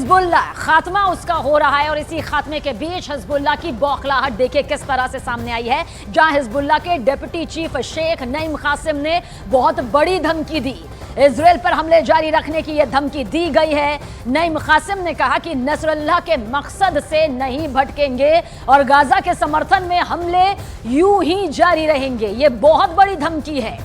Hezbollah खात्मा उसका हो रहा है और इसी खात्मे के बीच हिजबुल्ला की बौखलाहट देखिए किस तरह से सामने आई है, जहां हिजबुल्ला के डिप्टी चीफ शेख नईम कासिम ने बहुत बड़ी धमकी दी। इजराइल पर हमले जारी रखने की यह धमकी दी गई है। नईम कासिम ने कहा कि नसरुल्लाह के मकसद से नहीं भटकेंगे और गाजा के समर्थन में हमले यूं ही जारी रहेंगे। ये बहुत बड़ी धमकी है,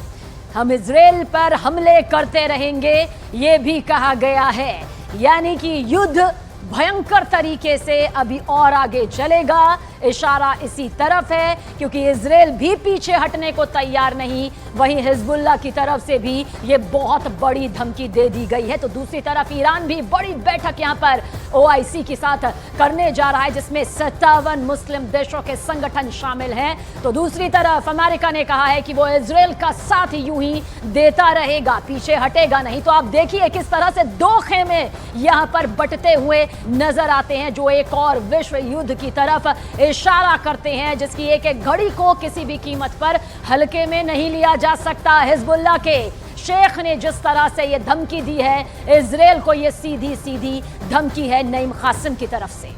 हम इजराइल पर हमले करते रहेंगे, ये भी कहा गया है। यानी कि युद्ध भयंकर तरीके से अभी और आगे चलेगा। इशारा इसी तरफ है क्योंकि इजराइल भी पीछे हटने को तैयार नहीं, वहीं हिजबुल्लाह की तरफ से भी ये बहुत बड़ी धमकी दे दी गई है। तो दूसरी तरफ ईरान भी बड़ी बैठक यहां पर ओआईसी के साथ करने जा रहा है, जिसमें 57 मुस्लिम देशों के संगठन शामिल हैं। तो दूसरी तरफ अमेरिका ने कहा है कि वो इजराइल का साथ यूं ही देता रहेगा, पीछे हटेगा नहीं। तो आप देखिए किस तरह से दो खेमे यहां पर बंटते हुए नजर आते हैं, जो एक और विश्व युद्ध की तरफ इशारा करते हैं, जिसकी एक एक घड़ी को किसी भी कीमत पर हल्के में नहीं लिया जा सकता। हिजबुल्लाह के शेख ने जिस तरह से यह धमकी दी है, इजराइल को यह सीधी सीधी धमकी है नईम कासिम की तरफ से।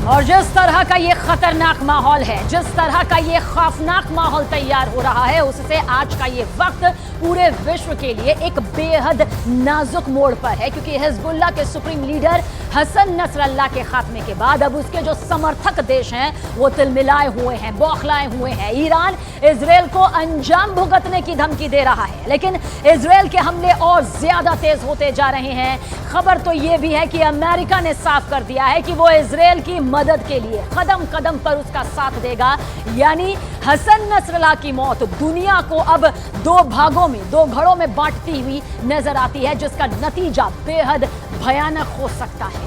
और जिस तरह का ये खतरनाक माहौल है, जिस तरह का ये खौफनाक माहौल तैयार हो रहा है, उससे आज का ये वक्त पूरे विश्व के लिए एक बेहद नाजुक मोड़ पर है, क्योंकि हिजबुल्लाह के सुप्रीम लीडर हसन नसरल्लाह के खात्मे के बाद अब उसके जो समर्थक देश हैं वो तिलमिलाए हुए हैं, बौखलाए हुए हैं। ईरान इजराइल को अंजाम भुगतने की धमकी दे रहा है, लेकिन इजराइल के हमले और ज्यादा तेज होते जा रहे हैं। खबर तो ये भी है कि अमेरिका ने साफ कर दिया है कि वो इजराइल की मदद के लिए कदम कदम पर उसका साथ देगा। यानी हसन नसरल्लाह की मौत दुनिया को अब दो भागों में, दो घड़ों में बांटती हुई नजर आती है, जिसका नतीजा बेहद भयानक हो सकता है।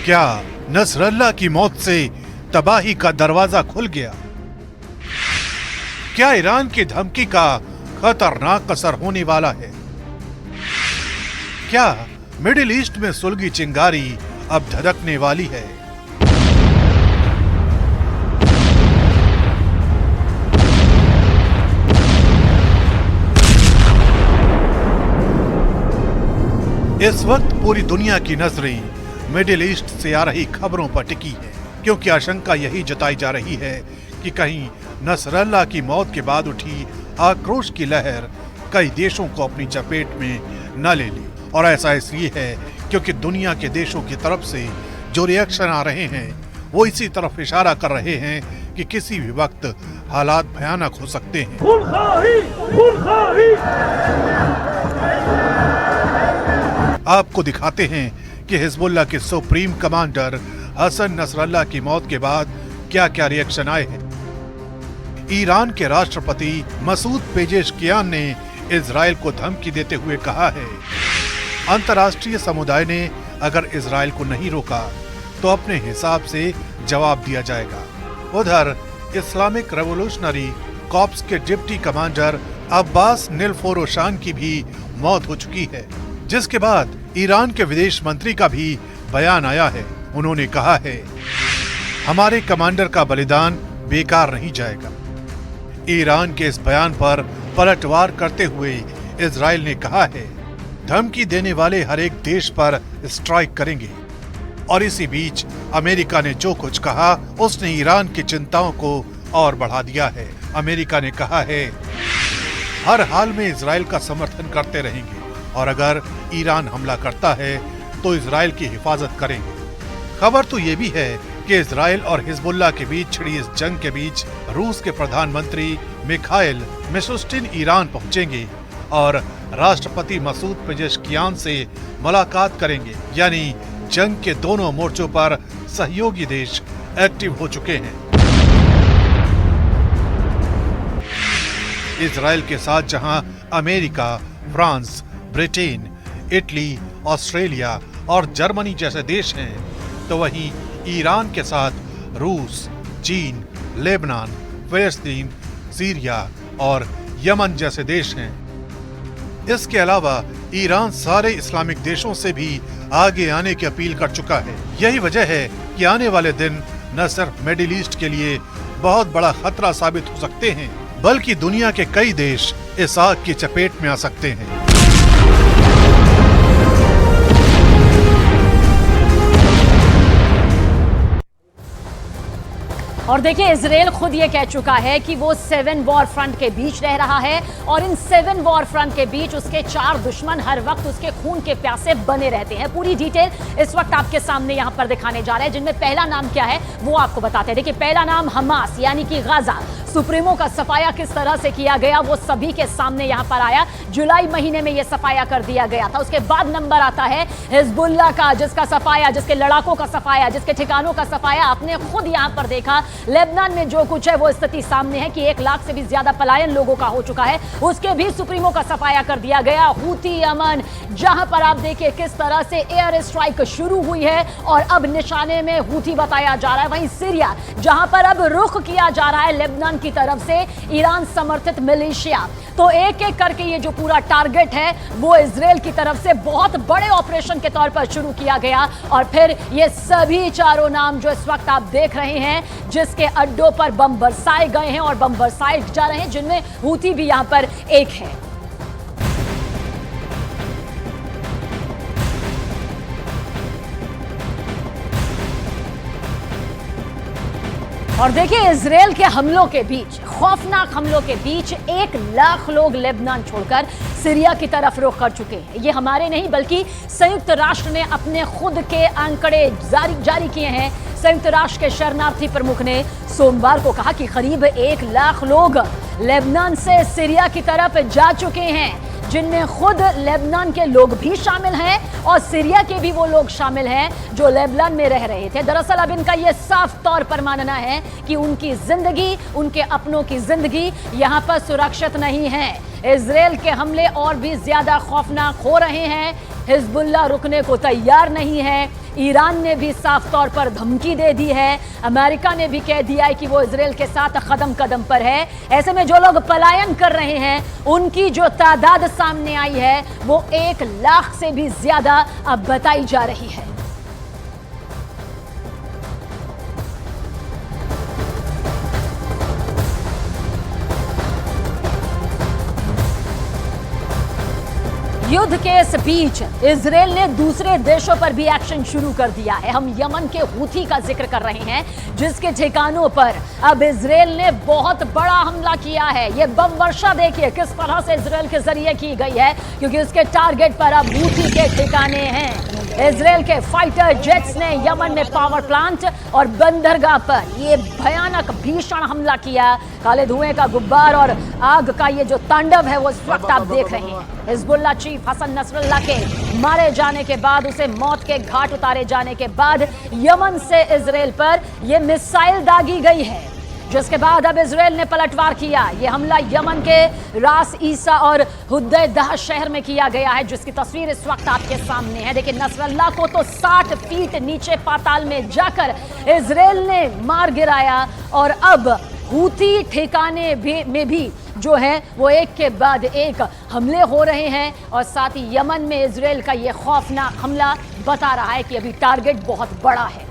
क्या नसरल्लाह की मौत से तबाही का दरवाजा खुल गया? क्या ईरान की धमकी का खतरनाक असर होने वाला है? क्या मिडिल ईस्ट में सुलगी चिंगारी अब धधकने वाली है? इस वक्त पूरी दुनिया की नजरें मिडिल ईस्ट से आ रही खबरों पर टिकी है, क्योंकि आशंका यही जताई जा रही है कि कहीं नसरल्लाह की मौत के बाद उठी आक्रोश की लहर कई देशों को अपनी चपेट में न ले ले। और ऐसा इसलिए है क्योंकि दुनिया के देशों की तरफ से जो रिएक्शन आ रहे हैं वो इसी तरफ इशारा कर रहे हैं कि किसी भी वक्त हालात भयानक हो सकते हैं। आपको दिखाते हैं कि हिजबुल्लाह के सुप्रीम कमांडर हसन नसरल्लाह की मौत के बाद क्या क्या रिएक्शन आए हैं। ईरान के राष्ट्रपति मसूद पेजेशकियान ने इजराइल को धमकी देते हुए कहा है, अंतर्राष्ट्रीय समुदाय ने अगर इजराइल को नहीं रोका तो अपने हिसाब से जवाब दिया जाएगा। उधर इस्लामिक रेवोल्यूशनरी कॉर्प्स के डिप्टी कमांडर अब्बास निलफोरोशान की भी मौत हो चुकी है, जिसके बाद ईरान के विदेश मंत्री का भी बयान आया है। उन्होंने कहा है, हमारे कमांडर का बलिदान बेकार नहीं जाएगा। ईरान के इस बयान पर पलटवार करते हुए इजराइल ने कहा है, धमकी देने वाले हर एक देश पर स्ट्राइक करेंगे। और इसी बीच अमेरिका ने जो कुछ कहा उसने ईरान की चिंताओं को और बढ़ा दिया है। अमेरिका ने कहा है, हर हाल में इजराइल का समर्थन करते रहेंगे और अगर ईरान हमला करता है तो इजराइल की हिफाजत करेंगे। खबर तो ये भी है कि इजराइल और हिजबुल्लाह के बीच छिड़ी इस जंग के बीच रूस के प्रधानमंत्री मिखाइल मिशुस्टिन ईरान पहुंचेंगे और राष्ट्रपति मसूद पेजेशकियान से मुलाकात करेंगे। यानी जंग के दोनों मोर्चों पर सहयोगी देश एक्टिव हो चुके हैं। इजराइल के साथ जहां America, France, Britain, Italy, Australia और जर्मनी जैसे देश हैं, तो वहीं ईरान के साथ रूस, चीन, लेबनान, फिलिस्तीन, सीरिया और यमन जैसे देश हैं। इसके अलावा ईरान सारे इस्लामिक देशों से भी आगे आने की अपील कर चुका है। यही वजह है कि आने वाले दिन न सिर्फ मिडिल ईस्ट के लिए बहुत बड़ा खतरा साबित हो सकते हैं, बल्कि दुनिया के कई देश इस आग की चपेट में आ सकते हैं। और देखिए, इजराइल खुद ये कह चुका है कि वो 7 वॉर फ्रंट के बीच रह रहा है और इन 7 वॉर फ्रंट के बीच उसके 4 दुश्मन हर वक्त उसके खून के प्यासे बने रहते हैं। पूरी डिटेल इस वक्त आपके सामने यहां पर दिखाने जा रहे हैं, जिनमें पहला नाम क्या है वो आपको बताते हैं। देखिए, पहला नाम हमास यानी कि गाजा। सुप्रीमो का सफाया किस तरह से किया गया वो सभी के सामने यहां पर आया। जुलाई महीने में यह सफाया कर दिया गया था। उसके बाद नंबर आता है हिजबुल्लाह का, जिसका सफाया, जिसके लड़ाकों का सफाया, जिसके ठिकानों का सफाया आपने खुद यहां पर देखा। लेबनान में जो कुछ है वो स्थिति सामने है कि 1 लाख से भी ज्यादा पलायन लोगों का हो चुका है, उसके भी सुप्रीमो का सफाया कर दिया गया। हूती यमन, जहां पर आप देखिए किस तरह से एयर स्ट्राइक शुरू हुई है और अब निशाने में हूती बताया जा रहा है। वहीं सीरिया, जहां पर अब रुख किया जा रहा है लेबनान की तरफ से ईरान समर्थित मिलिशिया। तो एक एक करके ये जो पूरा टारगेट है वो इजराइल की तरफ से बहुत बड़े ऑपरेशन के तौर पर शुरू किया गया। और फिर ये सभी चारों नाम जो इस वक्त आप देख रहे हैं, जिसके अड्डों पर बम बरसाए गए हैं और बम बरसाए जा रहे हैं, जिनमें हूती भी यहां पर एक है। और देखिए, इजराइल के हमलों के बीच, खौफनाक हमलों के बीच 1 लाख लोग लेबनान छोड़कर सीरिया की तरफ रुख कर चुके हैं। ये हमारे नहीं बल्कि संयुक्त राष्ट्र ने अपने खुद के आंकड़े जारी किए हैं। संयुक्त राष्ट्र के शरणार्थी प्रमुख ने सोमवार को कहा कि करीब 1 लाख लोग लेबनान से सीरिया की तरफ जा चुके हैं, जिनमें खुद लेबनान के लोग भी शामिल हैं और सीरिया के भी वो लोग शामिल हैं जो लेबनान में रह रहे थे। दरअसल अब इनका ये साफ तौर पर मानना है कि उनकी जिंदगी, उनके अपनों की जिंदगी यहां पर सुरक्षित नहीं है। इजराइल के हमले और भी ज्यादा खौफनाक हो रहे हैं। हिजबुल्लाह रुकने को तैयार नहीं है। ईरान ने भी साफ तौर पर धमकी दे दी है। अमेरिका ने भी कह दिया है कि वो इजराइल के साथ कदम कदम पर है। ऐसे में जो लोग पलायन कर रहे हैं उनकी जो तादाद सामने आई है वो 1 लाख से भी ज्यादा अब बताई जा रही है। युद्ध के इस बीच इजराइल ने दूसरे देशों पर भी एक्शन शुरू कर दिया है। हम यमन के हूथी का जिक्र कर रहे हैं, जिसके ठिकानों पर अब इजराइल ने बहुत बड़ा हमला किया है। ये बम वर्षा देखिए किस तरह से इजराइल के जरिए की गई है, क्योंकि उसके टारगेट पर अब हूथी के ठिकाने हैं। इजराइल के फाइटर जेट्स ने यमन में पावर प्लांट और बंदरगाह पर ये भयानक भीषण हमला किया। काले धुएं का गुब्बार और आग का ये जो तांडव है वो इस वक्त आप देख रहे हैं। हिजबुल्लाह चीफ हसन नसरल्लाह के मारे जाने के बाद, उसे मौत के घाट उतारे जाने के बाद यमन से इजराइल पर यह मिसाइल दागी गई है, जिसके बाद अब इजराइल ने पलटवार किया। यह हमला यमन के रास ईसा और हुदैदा शहर में किया गया है, जिसकी तस्वीर इस वक्त आपके सामने है। देखिए, नसरल्लाह को तो 60 फीट नीचे पाताल में जाकर इजराइल ने मार गिराया और अब हूती ठिकाने में भी जो है वो एक के बाद एक हमले हो रहे हैं। और साथ ही यमन में इजराइल का ये खौफनाक हमला बता रहा है कि अभी टारगेट बहुत बड़ा है।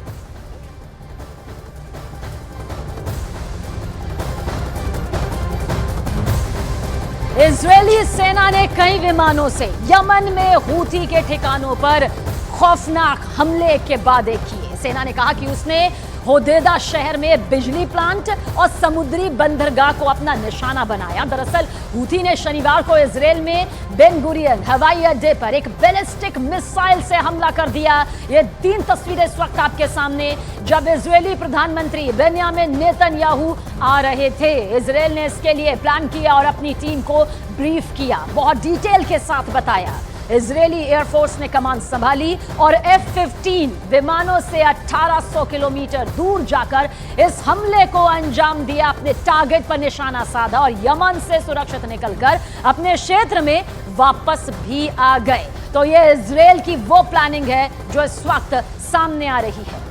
इजरायली सेना ने कई विमानों से यमन में हूती के ठिकानों पर खौफनाक हमले के वादे किए। सेना ने कहा कि उसने होदेदा शहर में बिजली प्लांट और समुद्री बंदरगाह को अपना निशाना बनाया। दरअसल हूथी ने शनिवार को इजराइल में बेन गुरियन हवाई अड्डे पर एक बैलिस्टिक मिसाइल से हमला कर दिया। ये 3 तस्वीरें इस वक्त आपके सामने, जब इजरायली प्रधानमंत्री बेन्यामिन नेतन्याहू आ रहे थे। इजराइल ने इसके लिए प्लान किया और अपनी टीम को ब्रीफ किया, बहुत डिटेल के साथ बताया। इजरायली एयरफोर्स ने कमान संभाली और F-15 विमानों से 1800 किलोमीटर दूर जाकर इस हमले को अंजाम दिया, अपने टारगेट पर निशाना साधा और यमन से सुरक्षित निकलकर अपने क्षेत्र में वापस भी आ गए। तो ये इजराइल की वो प्लानिंग है जो इस वक्त सामने आ रही है।